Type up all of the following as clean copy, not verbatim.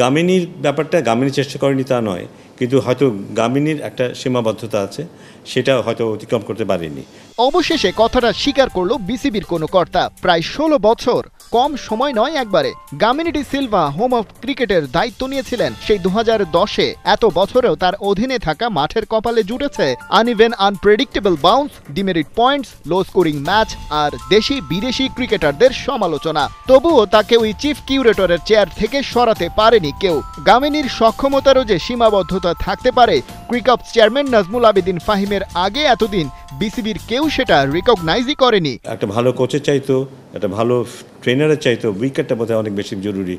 গামিনীর ব্যাপারটা গামিনী চেষ্টা করেনি তা নয়, কিন্তু হয়তো গামিনীর একটা সীমাবদ্ধতা আছে, সেটা হয়তো অতিক্রম করতে পারেনি। অবশেষে কথাটা স্বীকার করল বিসিবির কোনো কর্তা। প্রায় ১৬ বছর, কম সময় নয় একবারে। Gamini D Silva home of ক্রিকেটের দায়িত্ব নিয়েছিলেন সেই ২০১০-এ। এত বছরেও তার অধীনে থাকা মাঠের কপালে জুটেছে uneven unpredictable bounce, demerit points, low scoring match আর দেশি বিদেশি ক্রিকেটারদের সমালোচনা। তবুও তাকে ওই চিফ কিউরেটরের চেয়ার থেকে সরাতে পারেনি কেউ। গামিনীর সক্ষমতারও যে সীমাবদ্ধতা থাকতে পারে, ক্রিকঅপস চেয়ারম্যান নাজমুল আবেদিন ফাহিমের আগে এতদিন বিসিবির কেউ সেটা রিকগনাইজই করেনি। একটা ভালো কোচের চাইতো, একটা ভালো ট্রেনারের চাইতো উইকেটটা বোধহয় অনেক বেশি জরুরি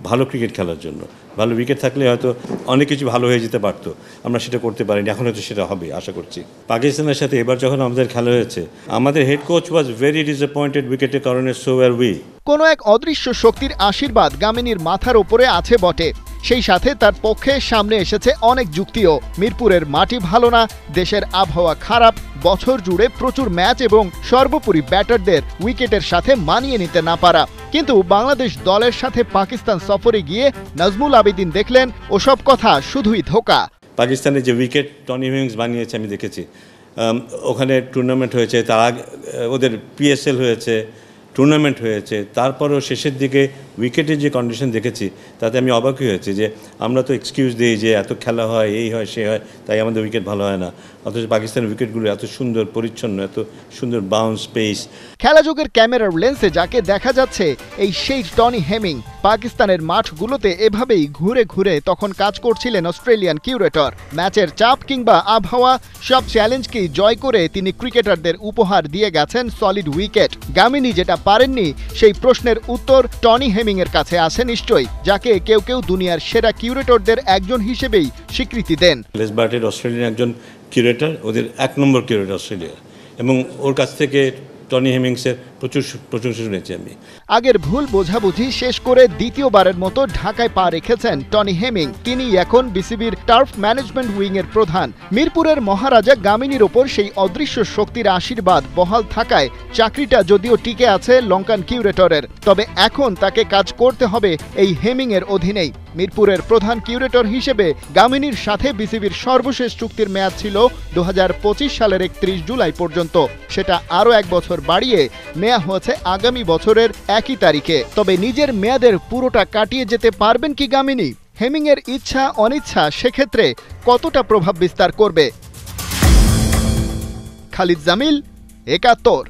ভালো ক্রিকেট খেলার জন্য। ভালো উইকেট থাকলে হয়তো অনেক কিছু ভালো হয়ে যেতে পারতো, আমরা সেটা করতে পারিনি। এখন হয়তো সেটা হবে আশা করছি। পাকিস্তানের সাথে এবার যখন আমাদের খেলা হয়েছে, আমাদের head coach was very disappointed উইকেটের কারণে, সো ওয়্যার উই। কোনো এক অদৃশ্য শক্তির আশীর্বাদ গামিনীর মাথার উপরে আছে বটে, সেই সাথে তার পক্ষে সামনে এসেছে অনেক যুক্তিও। মিরপুরের মাটি ভালো না, দেশের আবহাওয়া খারাপ, বছর জুড়ে প্রচুর ম্যাচ এবং সর্বোপরি ব্যাটারদের উইকেটের সাথে মানিয়ে নিতে না পারা। কিন্তু বাংলাদেশ দলের সাথে পাকিস্তান সফরে গিয়ে নাজমুল আবেদিন দেখলেন ওসব কথা শুধুই ধোঁকা। পাকিস্তানের যে উইকেট টনি হিউংস বানিয়েছে আমি দেখেছি, ওখানে টুর্নামেন্ট হয়েছে, তার আগে ওদের পিএসএল হয়েছে, টুর্নামেন্ট হয়েছে, তারপরেও শেষের দিকে উইকেটের যে কন্ডিশন দেখেছি তাতে আমি অবাকই হয়েছি যে আমরা তো এক্সকিউজ দিই যে এত খেলা হয়, এই হয়, সে হয়, তাই আমাদের উইকেট ভালো হয় না। অথচ পাকিস্তানের উইকেটগুলো এত সুন্দর পরিচ্ছন্ন, এত সুন্দর বাউন্স পেস। খেলাযোগের ক্যামেরার লেন্সে যাকে দেখা যাচ্ছে এই সেই টনি হেমিং। পাকিস্তানের মাঠগুলোতে এভাবেই ঘুরে ঘুরে তখন কাজ করছিলেন অস্ট্রেলিয়ান কিউরেটর। ম্যাচের চাপ কিংবা আবহাওয়া সব চ্যালেঞ্জকেই জয় করে তিনি ক্রিকেটারদের উপহার দিয়ে গেছেন সলিড উইকেট। গামিনী যেটা পারেননি সেই প্রশ্নের উত্তর টনি হেমিং এর কাছে আছে নিশ্চয়ই, যাকে কেউ কেউ দুনিয়ার সেরা কিউরেটরদের একজন হিসেবেই স্বীকৃতি দেন। লেস বার্টের অস্ট্রেলিয়ান একজন কিউরেটর, ওদের ১ নম্বর কিউরেটর অস্ট্রেলিয়া, এবং ওর কাছ থেকে টনি হেমিংসের প্রচুর প্রশংসা শুনেছি আমি। আগের ভুল বোঝাবুঝি শেষ করে দ্বিতীয়বারের মতো ঢাকায় পা রেখেছেন টনি হেমিং। তিনি এখন বিসিবির টার্ফ ম্যানেজমেন্ট উইং এর প্রধান। মিরপুরের মহারাজা গামিনীর ওপর সেই অদৃশ্য শক্তির আশীর্বাদ বহাল থাকায় চাকরিটা যদিও টিকে আছে লঙ্কান কিউরেটরের, তবে এখন তাকে কাজ করতে হবে এই হেমিং এর অধীনেই। মিরপুরের প্রধান কিউরেটর হিসেবে গামিনীর সাথে বিসিবির সর্বশেষ চুক্তির মেয়াদ ছিল ২০২৫ সালের ৩১ জুলাই পর্যন্ত। সেটা আরও ১ বছর বাড়িয়ে নেওয়া হয়েছে আগামী বছরের ১ তারিখে। তবে নিজের মেয়াদের পুরোটা কাটিয়ে যেতে পারবেন কি গামিনী? হেমিং এর ইচ্ছা অনিচ্ছা সেক্ষেত্রে কতটা প্রভাব বিস্তার করবে? খালিদ জামিল, ৭১।